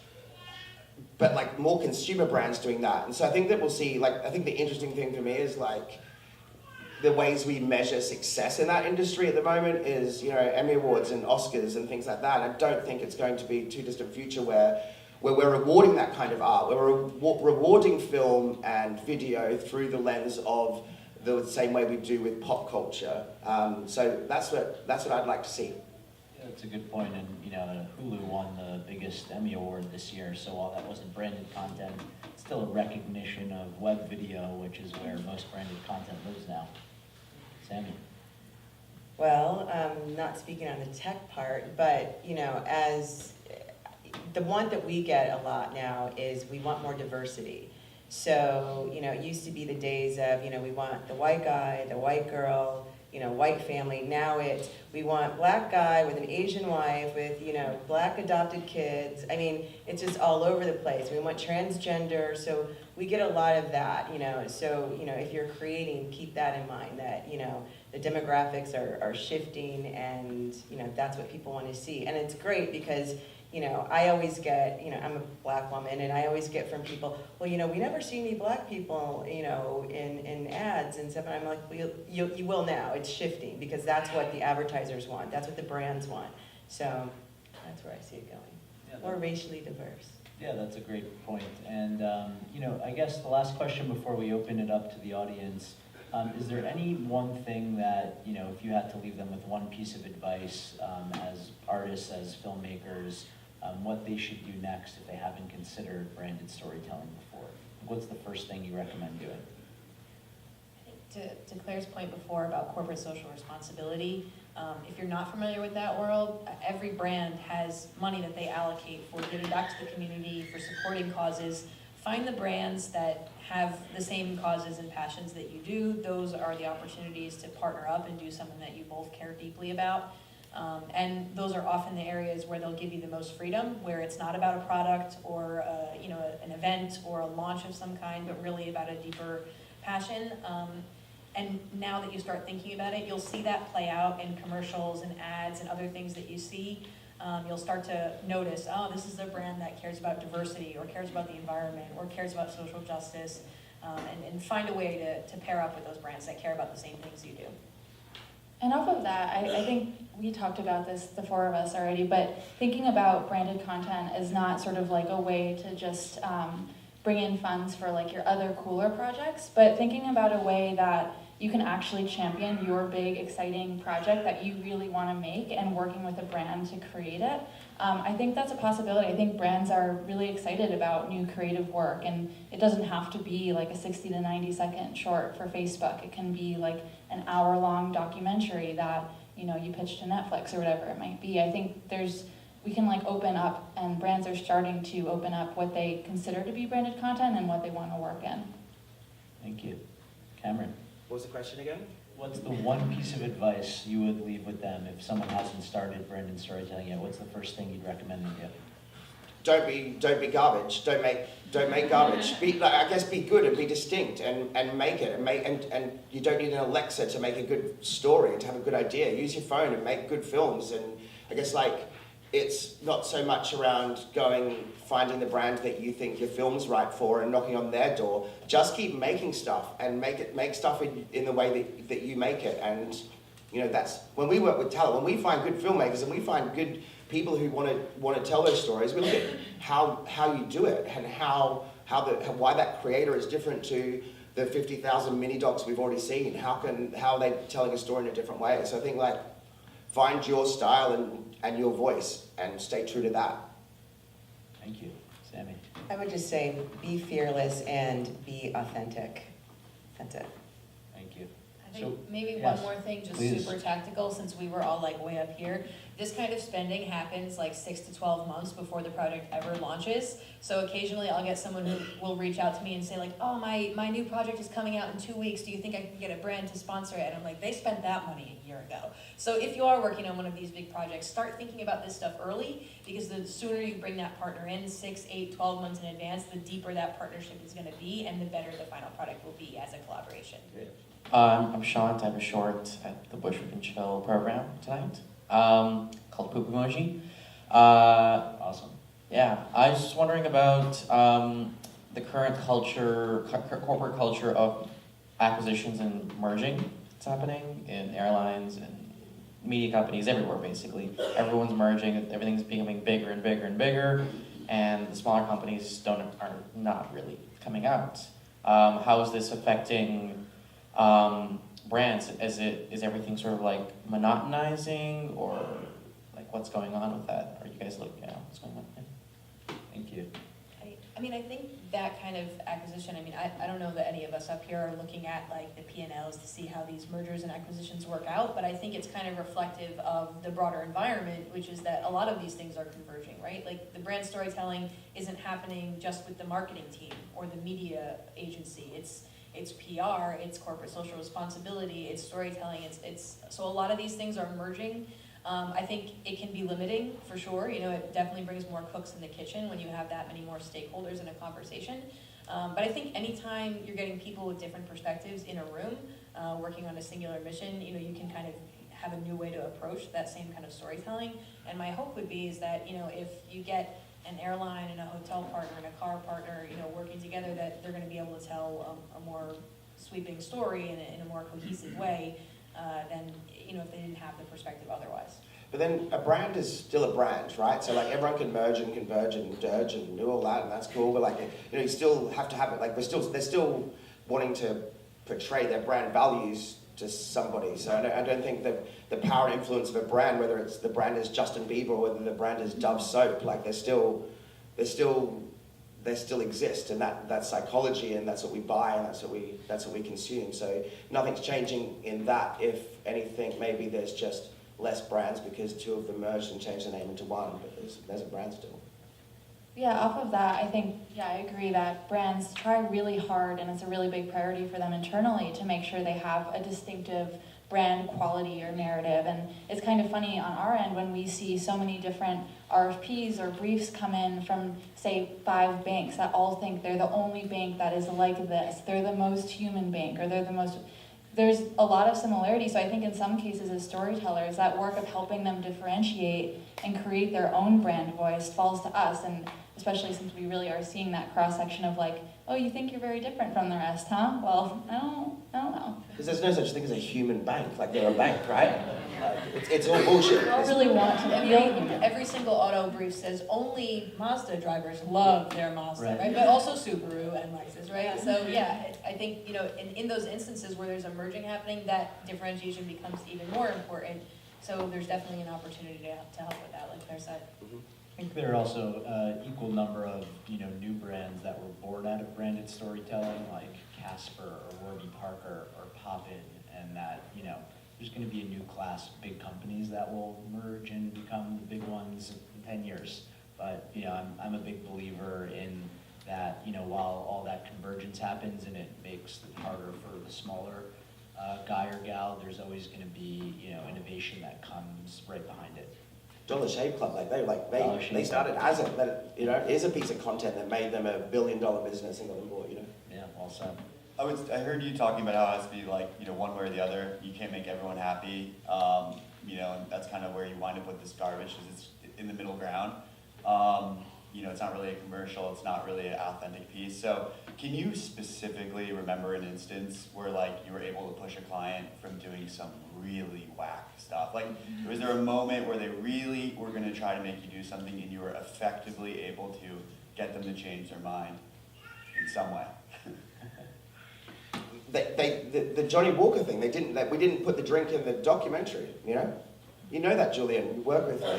but like more consumer brands doing that. And so I think that we'll see, I think the interesting thing for me is the ways we measure success in that industry at the moment is, Emmy Awards and Oscars and things like that. I don't think it's going to be too distant future where we're rewarding that kind of art, where we're rewarding film and video through the lens of the same way we do with pop culture. So that's what I'd like to see. Yeah, that's a good point. And Hulu won the biggest Emmy Award this year, so while that wasn't branded content, it's still a recognition of web video, which is where most branded content lives now. Sammi? Well, not speaking on the tech part, but as the one that we get a lot now is we want more diversity. So, it used to be the days of, we want the white guy, the white girl, white family. Now we want black guy with an Asian wife with, black adopted kids. I mean, it's just all over the place. We want transgender, so we get a lot of that, So, if you're creating, keep that in mind that, the demographics are shifting and, that's what people want to see. And it's great because I always get, I'm a black woman, and I always get from people, well, we never see any black people, in ads and stuff. And I'm like, well, you will now. It's shifting because that's what the advertisers want. That's what the brands want. So that's where I see it going. Yeah, More racially diverse. Yeah, that's a great point. And, I guess the last question before we open it up to the audience, is there any one thing that, if you had to leave them with one piece of advice as artists, as filmmakers, what they should do next if they haven't considered branded storytelling before? What's the first thing you recommend doing? To Claire's point before about corporate social responsibility, if you're not familiar with that world, every brand has money that they allocate for giving back to the community, for supporting causes. Find the brands that have the same causes and passions that you do. Those are the opportunities to partner up and do something that you both care deeply about. And those are often the areas where they'll give you the most freedom, where it's not about a product or an event or a launch of some kind, but really about a deeper passion. And now that you start thinking about it, you'll see that play out in commercials and ads and other things that you see. You'll start to notice, oh, this is a brand that cares about diversity or cares about the environment or cares about social justice, and find a way to pair up with those brands that care about the same things you do. And off of that, I think we talked about this, the four of us already, but thinking about branded content is not sort of like a way to just bring in funds for like your other cooler projects, but thinking about a way that you can actually champion your big, exciting project that you really want to make and working with a brand to create it. I think that's a possibility. I think brands are really excited about new creative work, and it doesn't have to be like a 60 to 90 second short for Facebook. It can be like an hour-long documentary that you pitch to Netflix or whatever it might be. I think we can like open up, and brands are starting to open up what they consider to be branded content and what they want to work in. Thank you. Cameron? What was the question again? What's the one piece of advice you would leave with them if someone hasn't started branded storytelling yet? What's the first thing you'd recommend they do? Don't be garbage. Don't make garbage. Be, like, I guess, be good and be distinct and make it and you don't need an Alexa to make a good story and to have a good idea. Use your phone and make good films. And I guess like it's not so much around finding the brand that you think your film's right for and knocking on their door. Just keep making stuff and make stuff in the way that you make it. And you know, that's when we work with talent. When we find good filmmakers and we find good people who want to tell those stories, we look at how you do it and why that creator is different to the 50,000 mini docs we've already seen. How are they telling a story in a different way? So I think like find your style and your voice and stay true to that. Thank you. Sammi? I would just say be fearless and be authentic. That's it. Thank you. I think maybe yes, one more thing, just please. super tactical, since we were all like way up here. This kind of spending happens like 6 to 12 months before the project ever launches. So occasionally I'll get someone who will reach out to me and say like, oh, my new project is coming out in 2 weeks. Do you think I can get a brand to sponsor it? And I'm like, they spent that money a year ago. So if you are working on one of these big projects, start thinking about this stuff early, because the sooner you bring that partner in, 6, 8, 12 months in advance, the deeper that partnership is gonna be and the better the final product will be as a collaboration. Great. I'm Sean, type of short at the Bushwick Film Festival program tonight, called Poop Emoji. Awesome. Yeah, I was just wondering about the current culture, corporate culture of acquisitions and merging that's happening in airlines and media companies everywhere, basically. Everyone's merging, everything's becoming bigger and bigger and bigger, and the smaller companies are not really coming out. How is this affecting brands? Is everything sort of like monotonizing, or like what's going on with that? Are you guys looking at what's going on? Yeah. Thank you. I mean, I think that kind of acquisition, I mean, I don't know that any of us up here are looking at like the P&Ls to see how these mergers and acquisitions work out, but I think it's kind of reflective of the broader environment, which is that a lot of these things are converging, right? Like the brand storytelling isn't happening just with the marketing team or the media agency. It's PR, it's corporate social responsibility, it's storytelling, it's so a lot of these things are merging. I think it can be limiting for sure. You know, it definitely brings more cooks in the kitchen when you have that many more stakeholders in a conversation. But I think anytime you're getting people with different perspectives in a room, working on a singular mission, you know, you can kind of have a new way to approach that same kind of storytelling. And my hope would be is that, you know, if you get an airline and a hotel partner and a car partner, you know, working together, that they're going to be able to tell a more sweeping story in a more cohesive way than, you know, if they didn't have the perspective otherwise. But then a brand is still a brand, right? So like everyone can merge and converge and dirge and do all that, and that's cool. But like, you know, you still have to have it. Like they're still wanting to portray their brand values to somebody. So I don't think that the power and influence of a brand, whether it's the brand is Justin Bieber or whether the brand is Dove soap, like they still exist, and that's psychology, and that's what we buy, and that's what we consume. So nothing's changing in that. If anything, maybe there's just less brands because two of them merged and changed the name into one, but there's a brand still. Yeah, off of that, I think, yeah, I agree that brands try really hard, and it's a really big priority for them internally to make sure they have a distinctive brand quality or narrative. And it's kind of funny on our end when we see so many different RFPs or briefs come in from, say, 5 banks that all think they're the only bank that is like this, they're the most human bank, or they're the most... There's a lot of similarity, so I think in some cases as storytellers, that work of helping them differentiate and create their own brand voice falls to us, and especially since we really are seeing that cross-section of like, oh, you think you're very different from the rest, huh? Well, I don't know. Because there's no such thing as a human bank, like they're a bank, right? It's all bullshit. We all really want to feel human. Every single auto brief says only Mazda drivers love their Mazda, Right. right? But also Subaru and Lexus, right? So yeah, I think, you know, in those instances where there's a merging happening, that differentiation becomes even more important. So there's definitely an opportunity to help with that, like Claire said. I think there are also equal number of, you know, new brands that were born out of branded storytelling, like Casper or Warby Parker or Poppin, and that, you know, there's going to be a new class of big companies that will merge and become the big ones in 10 years. But, you know, I'm a big believer in that, you know, while all that convergence happens and it makes it harder for the smaller guy or gal, there's always going to be, you know, innovation that comes right behind it. Dollar Shave Club, like Dollar Shave they started as is a piece of content that made them $1 billion business and got them bought, you know. Yeah, well said. I heard you talking about how it has to be like, you know, one way or the other. You can't make everyone happy, you know, and that's kind of where you wind up with this garbage, is it's in the middle ground. You know, it's not really a commercial, it's not really an authentic piece. So can you specifically remember an instance where like you were able to push a client from doing some really whack stuff? Like, was there a moment where they really were gonna try to make you do something and you were effectively able to get them to change their mind in some way? The Johnny Walker thing, we didn't put the drink in the documentary, you know? You know that, Julian, you work with her.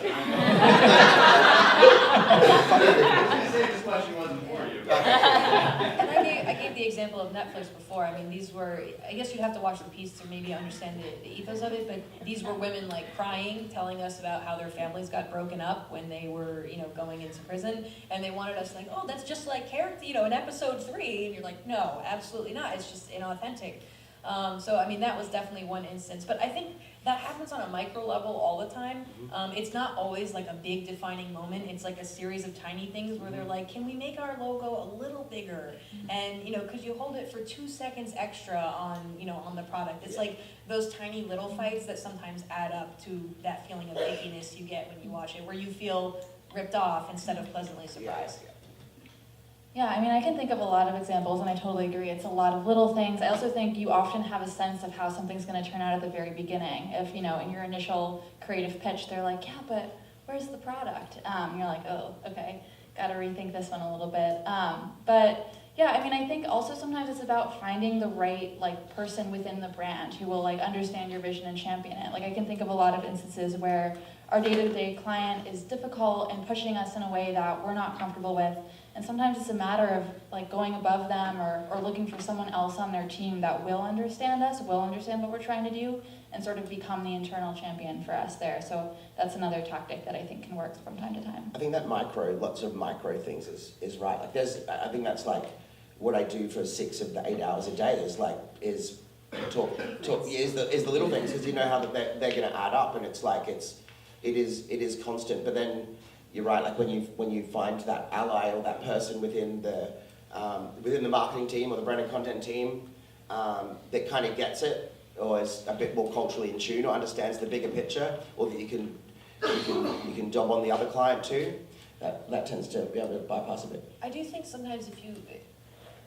This question wasn't for you. And I gave the example of Netflix before. I mean, these were, I guess you'd have to watch the piece to maybe understand the ethos of it, but these were women like crying, telling us about how their families got broken up when they were, you know, going into prison, and they wanted us like, oh, that's just like character, you know, in episode 3, and you're like, no, absolutely not. It's just inauthentic. So, I mean, that was definitely one instance, but I think that happens on a micro level all the time. It's not always like a big defining moment. It's like a series of tiny things where they're like, can we make our logo a little bigger? And, you know, could you hold it for 2 seconds extra on, you know, on the product? It's like those tiny little fights that sometimes add up to that feeling of ickiness you get when you watch it, where you feel ripped off instead of pleasantly surprised. Yeah, I mean, I can think of a lot of examples, and I totally agree. It's a lot of little things. I also think you often have a sense of how something's going to turn out at the very beginning. If, you know, in your initial creative pitch, they're like, yeah, but where's the product? You're like, oh, okay, got to rethink this one a little bit. But yeah, I mean, I think also sometimes it's about finding the right, like, person within the brand who will, like, understand your vision and champion it. Like, I can think of a lot of instances where our day-to-day client is difficult and pushing us in a way that we're not comfortable with. And sometimes it's a matter of like going above them or looking for someone else on their team that will understand us, will understand what we're trying to do, and sort of become the internal champion for us there. So that's another tactic that I think can work from time to time. I think that lots of micro things is right. Like I think that's like what I do for 6 of the 8 hours a day is talk is the little things, because you know how they're going to add up, and it's like it is constant. But then you're right, like when you find that ally or that person within the marketing team or the brand and content team that kind of gets it, or is a bit more culturally in tune, or understands the bigger picture, or that you can job on the other client too, that tends to be able to bypass a bit. I do think sometimes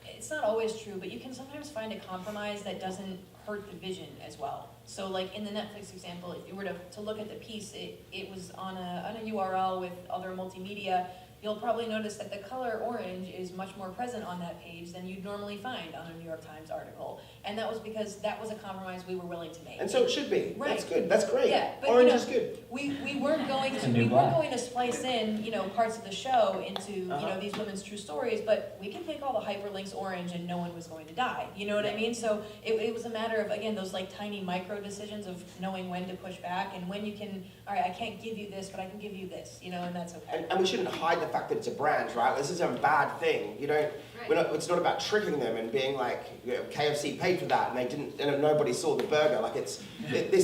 it's not always true, but you can sometimes find a compromise that doesn't hurt the vision as well. So like in the Netflix example, if you were to look at the piece, it was on a URL with other multimedia. You'll probably notice that the color orange is much more present on that page than you'd normally find on a New York Times article. And that was because that was a compromise we were willing to make. And so it should be. Right. That's good. That's great. Yeah, but, Orange you know, is good. We weren't going It's a to new black. splice in, you know, parts of the show into you know, these women's true stories, but we could make all the hyperlinks orange and no one was going to die. You know what I mean? So it was a matter of, again, those like tiny micro decisions of knowing when to push back and when you can, all right, I can't give you this, but I can give you this, you know, and that's okay. And we shouldn't hide the fact that it's a brand, right? This isn't a bad thing. You don't. It's not about tricking them and being like, you know, KFC paid for that and they didn't, and nobody saw the burger. Like this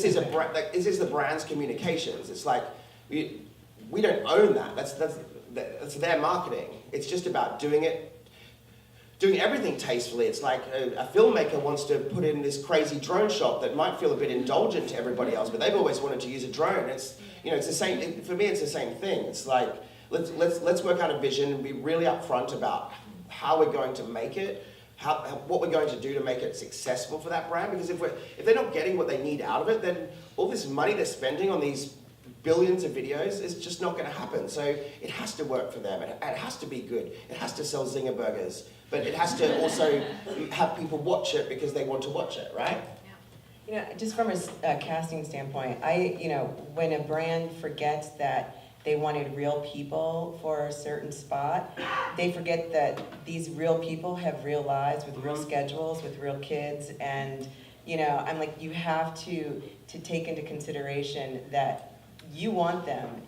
is the brand's communications. It's like we don't own that. That's their marketing. It's just about doing everything tastefully. It's like a filmmaker wants to put in this crazy drone shot that might feel a bit indulgent to everybody else, but they've always wanted to use a drone. It's the same. For me, it's the same thing. It's like let's work out a vision and be really upfront about how we're going to make it, what we're going to do to make it successful for that brand. Because if they're not getting what they need out of it, then all this money they're spending on these billions of videos is just not going to happen. So it has to work for them. It has to be good. It has to sell Zinger burgers, but it has to also have people watch it because they want to watch it, right? You know, just from a casting standpoint, when a brand forgets that they wanted real people for a certain spot, they forget that these real people have real lives with real schedules, with real kids, and I'm like, you have to take into consideration that you want them,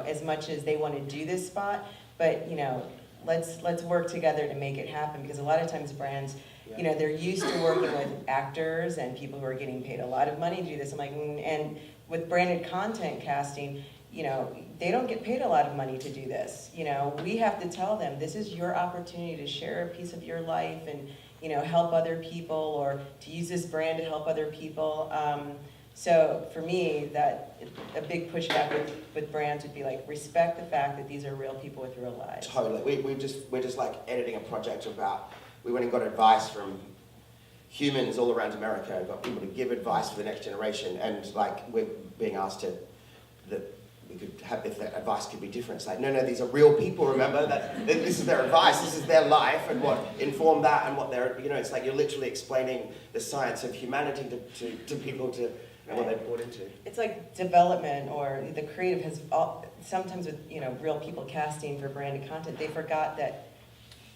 as much as they want to do this spot, but let's work together to make it happen, because a lot of times brands, You know, they're used to working with actors and people who are getting paid a lot of money to do this. I'm like, and with branded content casting, you know, they don't get paid a lot of money to do this. You know, we have to tell them, this is your opportunity to share a piece of your life and, you know, help other people, or to use this brand to help other people. So for me, that a big pushback with brands would be like, respect the fact that these are real people with real lives. Totally. We're just like editing a project about, we went and got advice from humans all around America, got people to give advice for the next generation, and like we're being asked to, that we could have, if that advice could be different. It's like, no, these are real people, remember, that this is their advice, this is their life, and what informed that, and what they're, you know, it's like you're literally explaining the science of humanity to people, to and what they're brought into. It's like development, or the creative has, sometimes with, you know, real people casting for branded content, they forgot that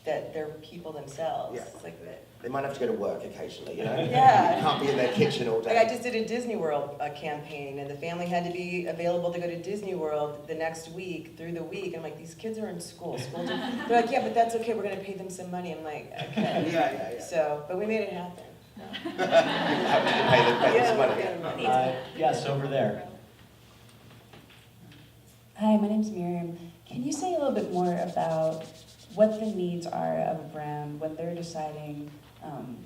they're people themselves. Yeah. It's like that. They might have to go to work occasionally, you know? Yeah. You can't be in their kitchen all day. Like I just did a Disney World campaign, and the family had to be available to go to Disney World the next week, through the week. And I'm like, these kids are in school. They're like, yeah, but that's okay, we're gonna pay them some money. I'm like, okay. Yeah. So, but we made it happen. Have to pay them Yeah, money. we're getting money. Yes, over there. Hi, my name's Miriam. Can you say a little bit more about what the needs are of a brand when they're deciding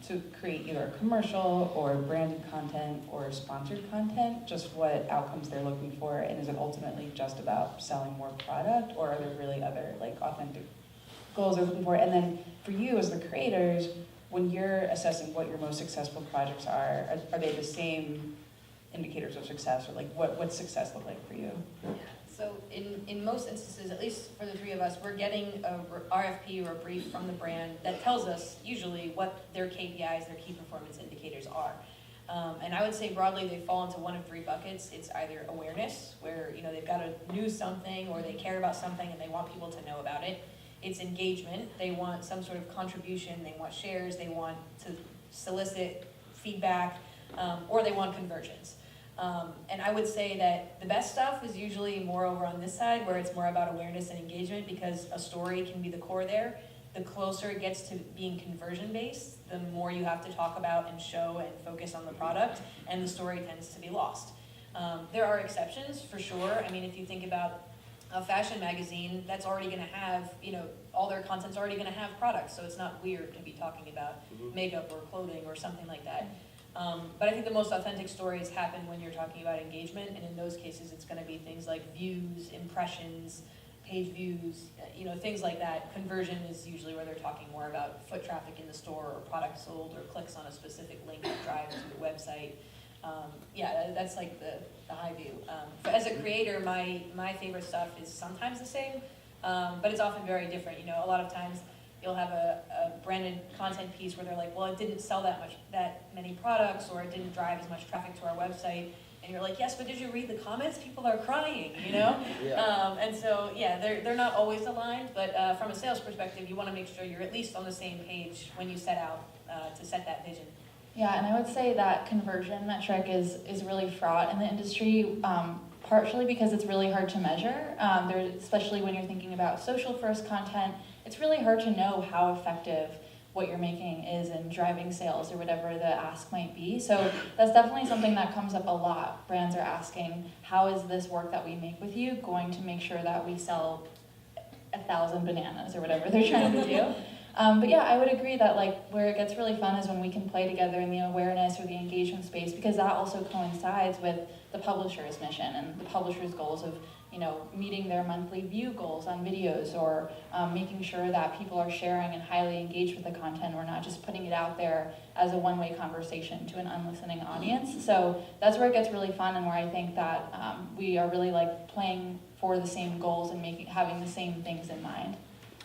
to create either a commercial or branded content or sponsored content, just what outcomes they're looking for, and is it ultimately just about selling more product, or are there really other like authentic goals they're looking for? And then for you as the creators, when you're assessing what your most successful projects are they the same indicators of success, or like what's success look like for you? So in most instances, at least for the three of us, we're getting a RFP or a brief from the brand that tells us usually what their KPIs, their key performance indicators are. And I would say broadly they fall into one of three buckets. It's either awareness, where you know they've got to do something or they care about something and they want people to know about it. It's engagement. They want some sort of contribution. They want shares. They want to solicit feedback, or they want conversions. And I would say that the best stuff is usually more over on this side, where it's more about awareness and engagement, because a story can be the core there. The closer it gets to being conversion-based, the more you have to talk about and show and focus on the product, and the story tends to be lost. There are exceptions, for sure. I mean, if you think about a fashion magazine, that's already going to have, you know, all their content's already going to have products, so it's not weird to be talking about makeup or clothing or something like that. But I think the most authentic stories happen when you're talking about engagement, and in those cases it's going to be things like views, impressions, page views, you know, things like that. Conversion is usually where they're talking more about foot traffic in the store, or product sold, or clicks on a specific link that drives to the website. Yeah, that's like the high view. But as a creator, my favorite stuff is sometimes the same, but it's often very different. You know, a lot of times you'll have a branded content piece where they're like, well, it didn't sell that many products, or it didn't drive as much traffic to our website. And you're like, yes, but did you read the comments? People are crying, you know? And so, yeah, they're not always aligned, but from a sales perspective, you want to make sure you're at least on the same page when you set out to set that vision. Yeah, and I would say that conversion metric is really fraught in the industry, partially because it's really hard to measure, especially when you're thinking about social-first content. It's really hard to know how effective what you're making is in driving sales, or whatever the ask might be. So that's definitely something that comes up a lot. Brands are asking, how is this work that we make with you going to make sure that we sell 1,000 bananas, or whatever they're trying to do? But yeah, I would agree that like where it gets really fun is when we can play together in the awareness or the engagement space, because that also coincides with the publisher's mission and the publisher's goals of, you know, meeting their monthly view goals on videos, or making sure that people are sharing and highly engaged with the content. We're not just putting it out there as a one-way conversation to an unlistening audience. So that's where it gets really fun, and where I think that we are really like playing for the same goals and having the same things in mind.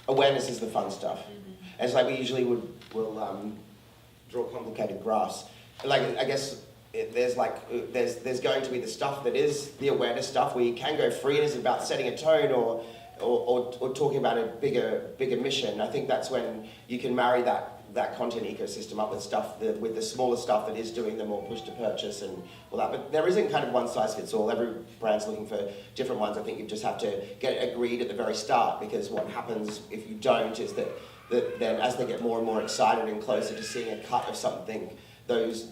Awareness is the fun stuff. And it's like we usually will draw complicated graphs. Like, I guess there's going to be the stuff that is the awareness stuff, where you can go free, and it's about setting a tone, or talking about a bigger mission. I think that's when you can marry that content ecosystem up with stuff with the smaller stuff that is doing the more push to purchase and all that. But there isn't kind of one size fits all. Every brand's looking for different ones. I think you just have to get agreed at the very start, because what happens if you don't is that that then as they get more and more excited and closer to seeing a cut of something, those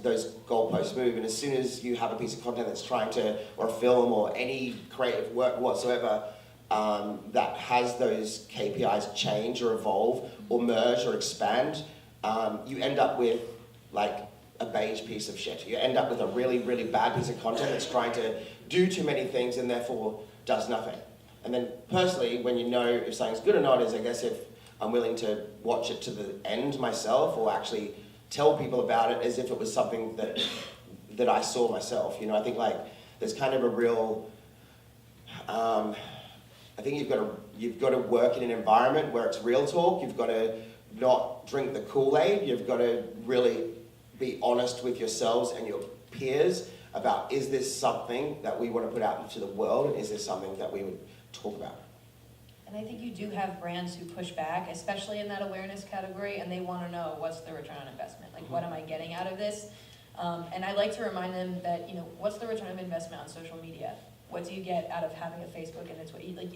goalposts move. And as soon as you have a piece of content that's trying to, or a film or any creative work whatsoever, that has those KPIs change or evolve or merge or expand, you end up with like a beige piece of shit. You end up with a really, really bad piece of content that's trying to do too many things and therefore does nothing. And then personally, when you know if something's good or not is, I guess, if I'm willing to watch it to the end myself or actually tell people about it as if it was something that I saw myself. You know, I think like there's kind of a real, I think you've got to work in an environment where it's real talk. You've got to not drink the Kool-Aid. You've got to really be honest with yourselves and your peers about, is this something that we want to put out into the world, and is this something that we would talk about? And I think you do have brands who push back, especially in that awareness category, and they want to know what's the return on investment. Like, what am I getting out of this? And I like to remind them that, you know, what's the return of investment on social media? What do you get out of having a Facebook? And it's what you like.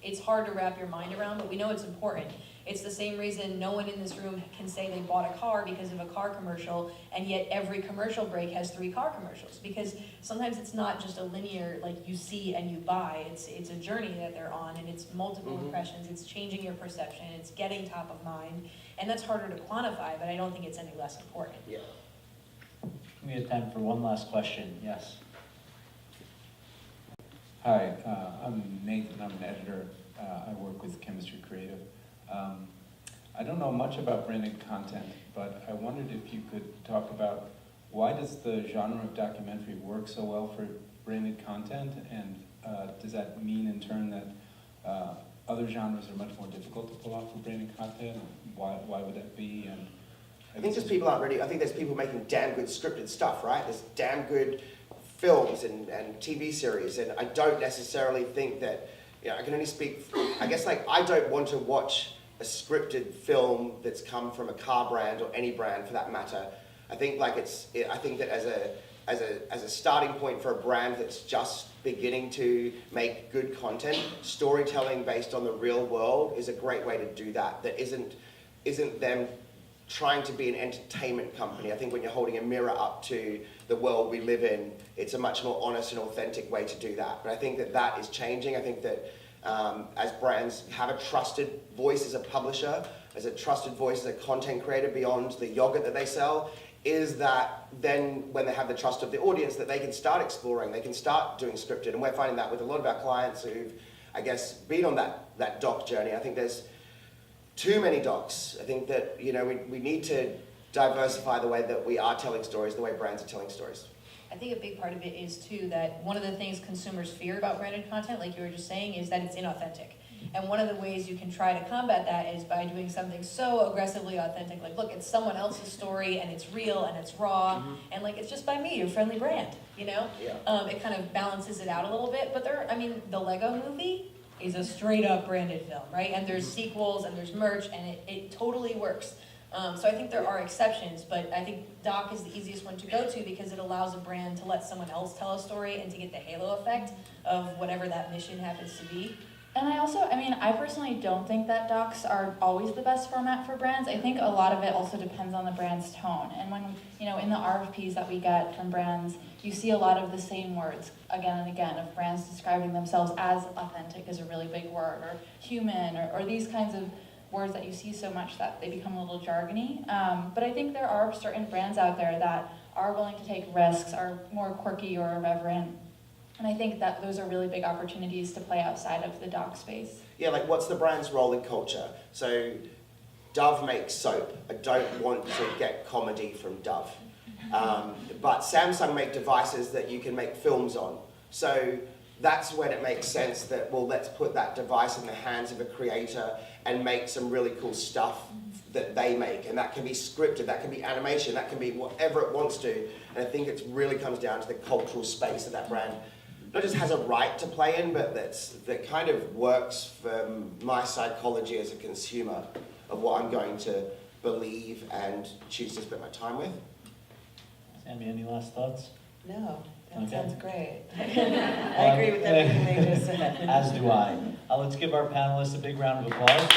It's hard to wrap your mind around, but we know it's important. It's the same reason no one in this room can say they bought a car because of a car commercial, and yet every commercial break has 3 car commercials. Because sometimes it's not just a linear, like you see and you buy. It's a journey that they're on, and it's multiple impressions. It's changing your perception. It's getting top of mind, and that's harder to quantify. But I don't think it's any less important. Yeah. We have time for one last question. Yes. Hi, I'm Nathan. I'm an editor. I work with Chemistry Creative. I don't know much about branded content, but I wondered if you could talk about why does the genre of documentary work so well for branded content, and does that mean in turn that other genres are much more difficult to pull off for branded content? Why would that be? And I think just people aren't ready. I think there's people making damn good scripted stuff, right? There's damn good films and TV series, and I don't necessarily think that, you know, I can only speak, I guess, like, I don't want to watch a scripted film that's come from a car brand or any brand for that matter. I think like I think that as a starting point for a brand that's just beginning to make good content, storytelling based on the real world is a great way to do that. That isn't them trying to be an entertainment company. I think when you're holding a mirror up to the world we live in, it's a much more honest and authentic way to do that. But I think that is changing. I think that as brands have a trusted voice as a publisher, as a trusted voice as a content creator beyond the yogurt that they sell, is that then when they have the trust of the audience that they can start exploring, they can start doing scripted. And we're finding that with a lot of our clients who've, I guess, been on that doc journey. I think there's too many docs. I think that, you know, we need to diversify the way that we are telling stories, the way brands are telling stories. I think a big part of it is, too, that one of the things consumers fear about branded content, like you were just saying, is that it's inauthentic. And one of the ways you can try to combat that is by doing something so aggressively authentic, like, look, it's someone else's story, and it's real, and it's raw, and, like, it's just by me, your friendly brand, you know? Yeah. It kind of balances it out a little bit, but the Lego movie is a straight-up branded film, right? And there's sequels, and there's merch, and it totally works. So I think there are exceptions, but I think doc is the easiest one to go to because it allows a brand to let someone else tell a story and to get the halo effect of whatever that mission happens to be. And I personally don't think that docs are always the best format for brands. I think a lot of it also depends on the brand's tone. And when, you know, in the RFPs that we get from brands, you see a lot of the same words again and again of brands describing themselves as authentic is a really big word, or human, or these kinds of words that you see so much that they become a little jargony. But I think there are certain brands out there that are willing to take risks, are more quirky or irreverent. And I think that those are really big opportunities to play outside of the doc space. Yeah, like what's the brand's role in culture? So Dove makes soap. I don't want to get comedy from Dove. But Samsung make devices that you can make films on. So that's when it makes sense that, well, let's put that device in the hands of a creator and make some really cool stuff that they make. And that can be scripted, that can be animation, that can be whatever it wants to. And I think it really comes down to the cultural space that brand not just has a right to play in, but that kind of works for my psychology as a consumer of what I'm going to believe and choose to spend my time with. Sammi, any last thoughts? No, that Okay. sounds great. I agree with everything they just said. As do I. Let's give our panelists a big round of applause.